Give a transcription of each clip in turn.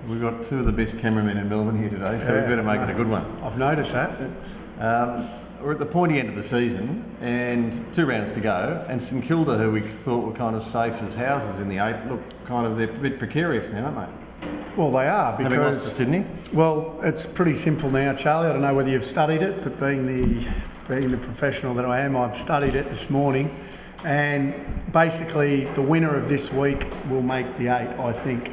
We've got two of the best cameramen in Melbourne here today, so we better make it a good one. I've noticed that. We're at the pointy end of the season and 2 rounds to go, and St Kilda, who we thought were kind of safe as houses in the 8, look kind of, they're a bit precarious now, aren't they? Well, they are, because... Having lost to Sydney? Well, it's pretty simple now, Charlie. I don't know whether you've studied it, but being the professional that I am, I've studied it this morning. And basically, the winner of this week will make the 8, I think.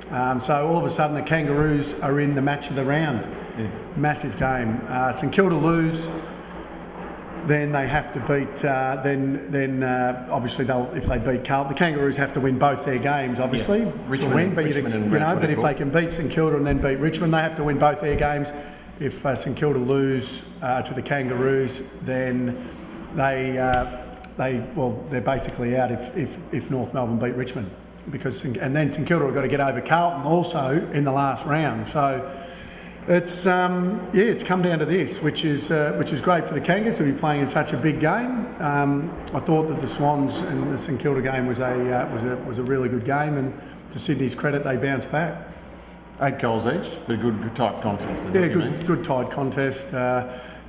So all of a sudden, the Kangaroos are in the match of the round. Yeah. Massive game. St Kilda lose, then they have to beat. Then obviously if they beat Carlton, the Kangaroos have to win both their games, obviously, to win. But but if they can beat St Kilda and then beat Richmond, they have to win both their games. If St Kilda lose to the Kangaroos, then they're basically out if North Melbourne beat Richmond, and then St Kilda have got to get over Carlton also in the last round. So it's it's come down to this, which is great for the Kangas to be playing in such a big game. I thought that the Swans and the St Kilda game was a really good game, and to Sydney's credit, they bounced back. 8 goals each, but a good tight contest. Good tight contest.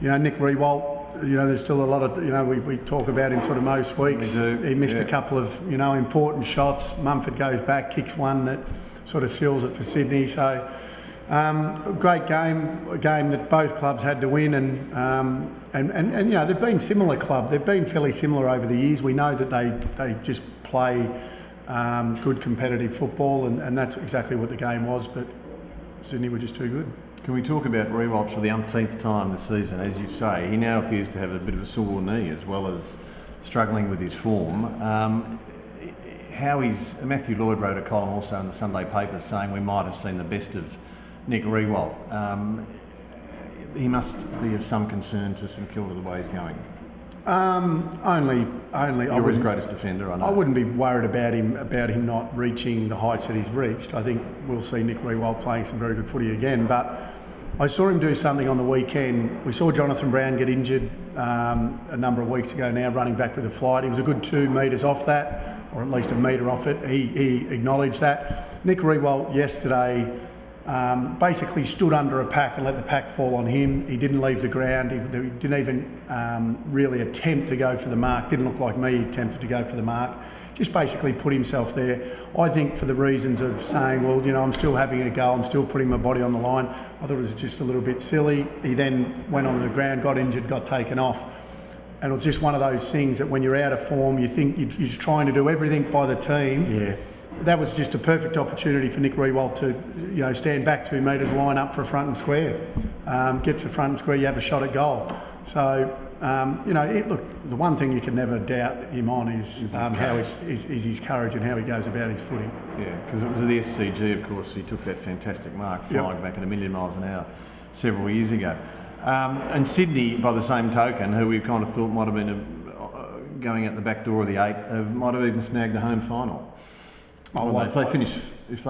Nick Riewoldt. There's still a lot of, we talk about him sort of most weeks. He missed a couple of, important shots. Mumford goes back, kicks one that sort of seals it for Sydney. So, a great game, a game that both clubs had to win. And they've been similar club. They've been fairly similar over the years. We know that they just play good competitive football, and that's exactly what the game was. But Sydney were just too good. Can we talk about Riewoldt for the umpteenth time this season? As you say, he now appears to have a bit of a sore knee as well as struggling with his form. Matthew Lloyd wrote a column also in the Sunday paper saying we might have seen the best of Nick Riewoldt. He must be of some concern to St Kilda the way he's going. Only. You're his greatest defender, I know. I wouldn't be worried about him not reaching the heights that he's reached. I think we'll see Nick Riewoldt playing some very good footy again, but I saw him do something on the weekend. We saw Jonathan Brown get injured a number of weeks ago now, running back with a flight. He was a good 2 metres off that, or at least a metre off it. He acknowledged that. Nick Riewoldt yesterday basically stood under a pack and let the pack fall on him. He didn't leave the ground. He didn't even really attempt to go for the mark. Didn't look like me attempted to go for the mark. Just basically put himself there. I think for the reasons of saying, well, I'm still having a go, I'm still putting my body on the line. I thought it was just a little bit silly. He then went on the ground, got injured, got taken off. And it was just one of those things that when you're out of form, you think you're just trying to do everything by the team. Yeah. That was just a perfect opportunity for Nick Riewoldt to, stand back 2 metres, line up for a front and square. Get to front and square, you have a shot at goal. So, look, the one thing you can never doubt him on is his courage and how he goes about his footy. Yeah, because it was at the SCG, of course, he took that fantastic mark, flying back at 1,000,000 miles an hour several years ago. And Sydney, by the same token, who we kind of thought might have been going out the back door of the 8, might have even snagged a home final. If they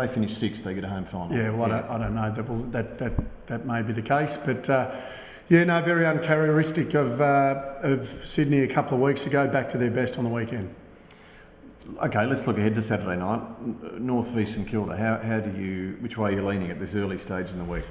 finish 6th, they get a home final. Yeah, well, I don't know. That may be the case, but very uncharacteristic of Sydney a couple of weeks ago. Back to their best on the weekend. Okay, let's look ahead to Saturday night. North v St Kilda. Which way are you leaning at this early stage in the week?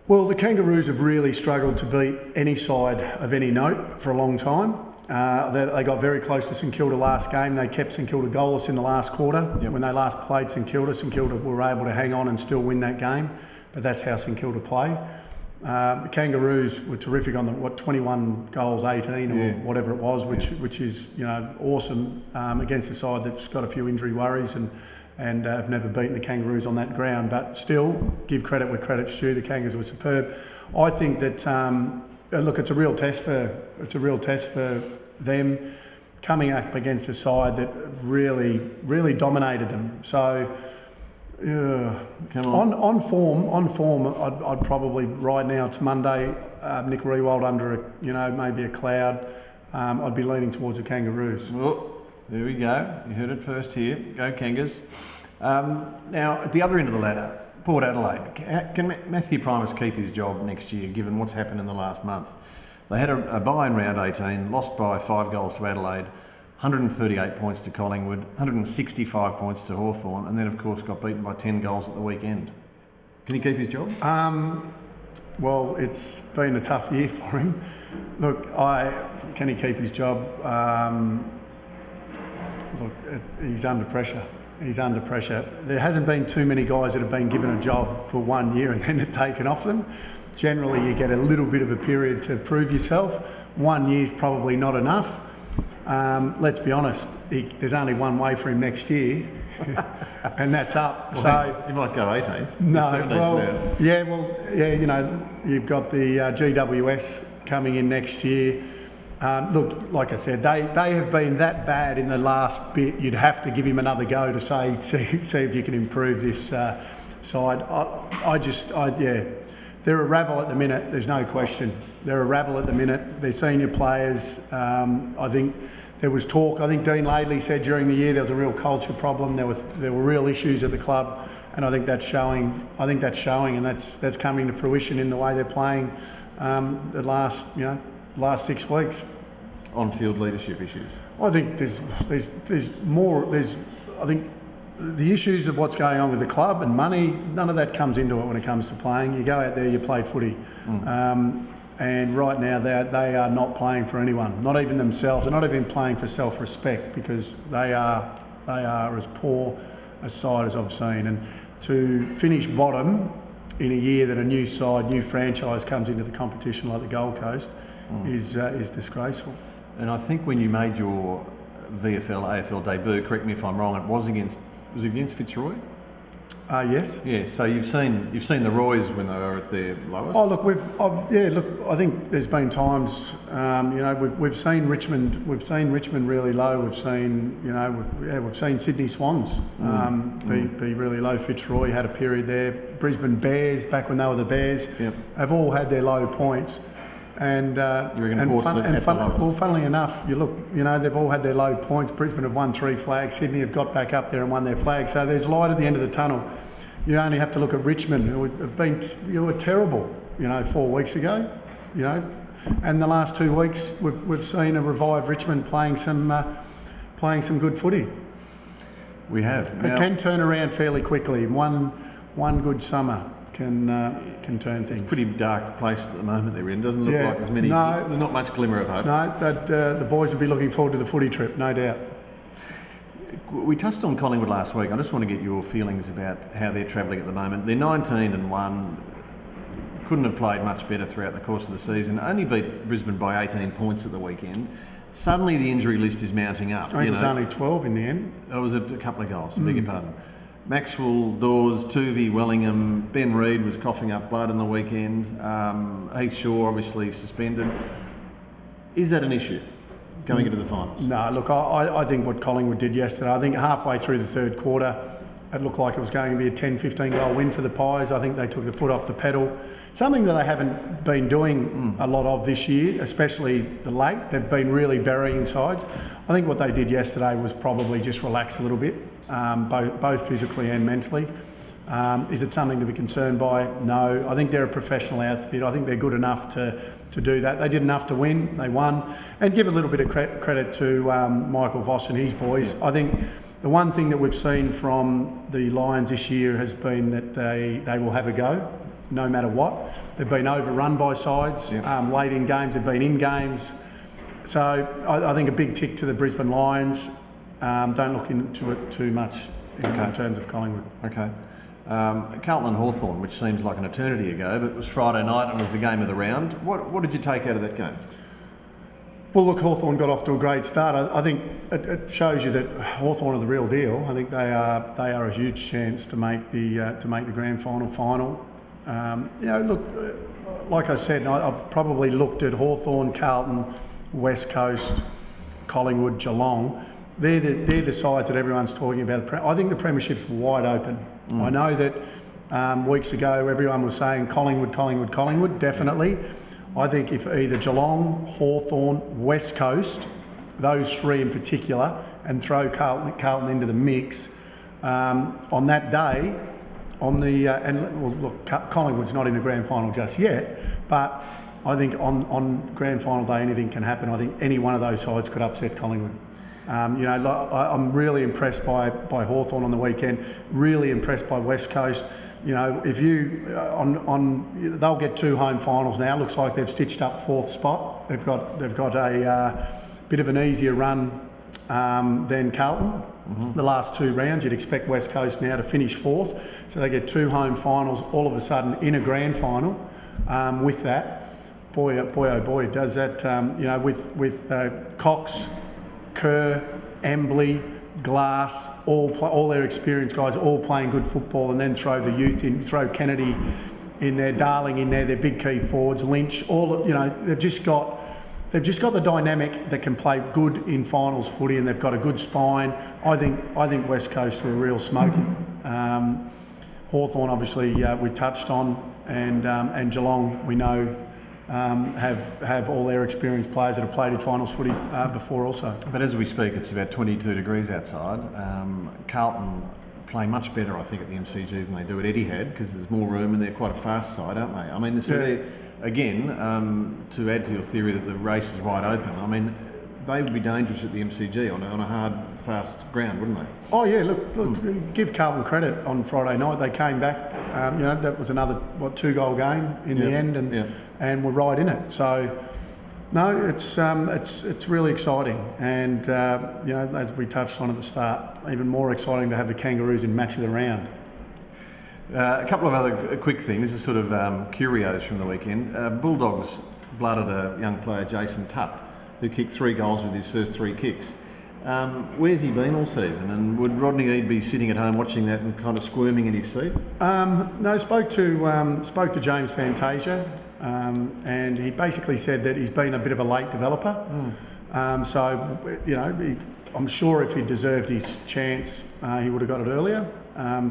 Well, the Kangaroos have really struggled to beat any side of any note for a long time. They got very close to St Kilda last game. They kept St Kilda goalless in the last quarter. Yep. When they last played St Kilda were able to hang on and still win that game. But that's how St Kilda play. The Kangaroos were terrific on 21 goals, 18 or whatever it was, which is awesome against a side that's got a few injury worries and have never beaten the Kangaroos on that ground. But still, give credit where credit's due. The Kangaroos were superb. I think that. Look, it's a real test for them coming up against a side that really, really dominated them. So, on form, I'd probably right now it's Monday. Nick Riewoldt under maybe a cloud. I'd be leaning towards the Kangaroos. Well, there we go. You heard it first here. Go Kangas. Now at the other end of the ladder. Port Adelaide. Can Matthew Primus keep his job next year, given what's happened in the last month? They had a bye in round 18, lost by 5 goals to Adelaide, 138 points to Collingwood, 165 points to Hawthorn, and then of course got beaten by 10 goals at the weekend. Can he keep his job? Well, it's been a tough year for him. Look, can he keep his job? He's under pressure. He's under pressure. There hasn't been too many guys that have been given a job for 1 year and then taken off them. Generally, you get a little bit of a period to prove yourself. 1 year's probably not enough. Let's be honest, there's only one way for him next year, and that's up. Well, so he might go 18th. No, you know, you've got the GWS coming in next year. Look, like I said, they have been that bad in the last bit. You'd have to give him another go to see if you can improve this side. They're a rabble at the minute. There's no question. They're a rabble at the minute. They're senior players. I think there was talk. I think Dean Laidley said during the year there was a real culture problem. There were real issues at the club, and I think that's showing. And that's coming to fruition in the way they're playing the last 6 weeks. On-field leadership issues. I think there's more. I think the issues of what's going on with the club and money, none of that comes into it when it comes to playing. You go out there, you play footy. And right now they are not playing for anyone, not even themselves. They're not even playing for self-respect, because they are as poor a side as I've seen. And to finish bottom in a year that a new side, new franchise comes into the competition like the Gold Coast is disgraceful. And I think when you made your VFL AFL debut, correct me if I'm wrong, it was against Fitzroy? Yes. Yeah. So you've seen the Roys when they were at their lowest. Oh look, I think there's been times, we've seen Richmond. We've seen Richmond really low. We've seen Sydney Swans be really low. Fitzroy had a period there. Brisbane Bears, back when they were the Bears, have all had their low points. And funnily enough, they've all had their low points. Brisbane have won 3 flags. Sydney have got back up there and won their flag. So there's light at the end of the tunnel. You only have to look at Richmond, who were terrible, 4 weeks ago, And the last 2 weeks, we've seen a revived Richmond playing some good footy. We have. It can turn around fairly quickly. One good summer can turn things. Pretty dark place at the moment they're in. Doesn't look like there's many. No, there's not much glimmer of hope. No, the boys will be looking forward to the footy trip, no doubt. We touched on Collingwood last week. I just want to get your feelings about how they're travelling at the moment. They're 19-1. Couldn't have played much better throughout the course of the season. Only beat Brisbane by 18 points at the weekend. Suddenly the injury list is mounting up. I think it was only 12 in the end. It was a couple of goals. Beg your pardon. Maxwell, Dawes, Tuvey, Wellingham, Ben Reid was coughing up blood on the weekend. Heath Shaw obviously suspended. Is that an issue going into the finals? No, look, I think what Collingwood did yesterday, I think halfway through the third quarter, it looked like it was going to be a 10-15 goal win for the Pies. I think they took the foot off the pedal. Something that they haven't been doing a lot of this year, especially the late. They've been really burying sides. I think what they did yesterday was probably just relax a little bit, both physically and mentally. Is it something to be concerned by? No. I think they're a professional outfit. I think they're good enough to do that. They did enough to win. They won. And give a little bit of credit to Michael Voss and his boys. Yeah. I think the one thing that we've seen from the Lions this year has been that they will have a go, no matter what. They've been overrun by sides late in games. They've been in games. So I think a big tick to the Brisbane Lions. Don't look into it too much in terms of Collingwood. Okay. Carlton and Hawthorn, which seems like an eternity ago, but it was Friday night and was the game of the round. What did you take out of that game? Well, look, Hawthorn got off to a great start. I think it shows you that Hawthorn are the real deal. I think they are a huge chance to make the grand final. Look, like I said, I've probably looked at Hawthorn, Carlton, West Coast, Collingwood, Geelong. They're the sides that everyone's talking about. I think the premiership's wide open. I know that weeks ago everyone was saying Collingwood, definitely. I think if either Geelong, Hawthorn, West Coast, those three in particular, and throw Carlton into the mix, on that day, look, Collingwood's not in the grand final just yet, but I think on grand final day anything can happen. I think any one of those sides could upset Collingwood. I'm really impressed by Hawthorn on the weekend, really impressed by West Coast. You know, if you they'll get 2 home finals now. Looks like they've stitched up 4th spot. They've got a bit of an easier run than Carlton. The last 2 rounds, you'd expect West Coast now to finish 4th, so they get 2 home finals all of a sudden in a grand final. With that, boy oh boy, does that you know, with Cox, Kerr, Embley, Glass, all their experienced guys, all playing good football, and then throw the youth in, throw Kennedy in there, Darling in there, their big key forwards, Lynch, all, you know, they've just got the dynamic that can play good in finals footy, and they've got a good spine. I think West Coast are a real smoky. Hawthorn, obviously, we touched on, and Geelong, we know, have all their experienced players that have played in finals footy before also. But as we speak, it's about 22 degrees outside. Carlton play much better, I think, at the MCG than they do at Etihad, because there's more room and they're quite a fast side, aren't they? I mean, again, to add to your theory that the race is wide open, I mean, they would be dangerous at the MCG on a hard, fast ground, wouldn't they? Oh yeah, look, give Carlton credit on Friday night. They came back, you know, that was another 2-goal game in the end, and were right in it. So no, it's really exciting, and you know, as we touched on at the start, even more exciting to have the Kangaroos in match of the round. A couple of other quick things, this is sort of curios from the weekend. Bulldogs blooded a young player, Jason Tutt, who kicked 3 goals with his first 3 kicks. Where's he been all season? And would Rodney Eade be sitting at home watching that and kind of squirming in his seat? No, spoke to James Fantasia, and he basically said that he's been a bit of a late developer. So, you know, I'm sure if he deserved his chance, he would have got it earlier.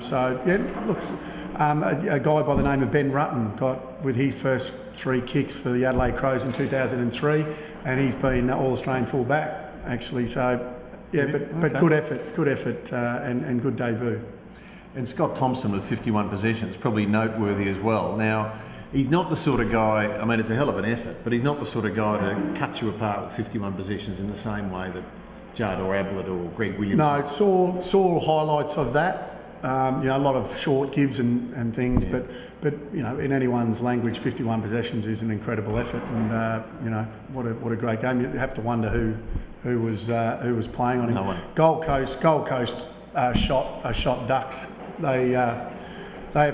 So yeah, looks a guy by the name of Ben Rutten got with his first 3 kicks for the Adelaide Crows in 2003, and he's been All-Australian full-back actually. So yeah, but good effort, and good debut. And Scott Thompson with 51 possessions, probably noteworthy as well. Now, he's not the sort of guy, I mean, it's a hell of an effort, but he's not the sort of guy to cut you apart with 51 possessions in the same way that Judd or Ablett or Greg Williams. No, saw highlights of that. You know, a lot of short gives and things, but you know, in anyone's language, 51 possessions is an incredible effort, and you know, what a great game. You have to wonder who was playing on him. No one. Gold Coast shot Ducks. They are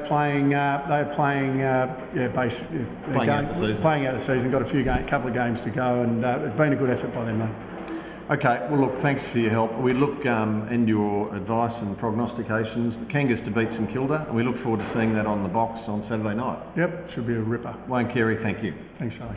playing basically playing out the season. Got a couple of games to go, and it's been a good effort by them, mate. Okay, well look, thanks for your help. We look and your advice and prognostications. The Kangas to beat St Kilda, and we look forward to seeing that on the box on Saturday night. Yep, should be a ripper. Wayne Carey, thank you. Thanks, Charlie.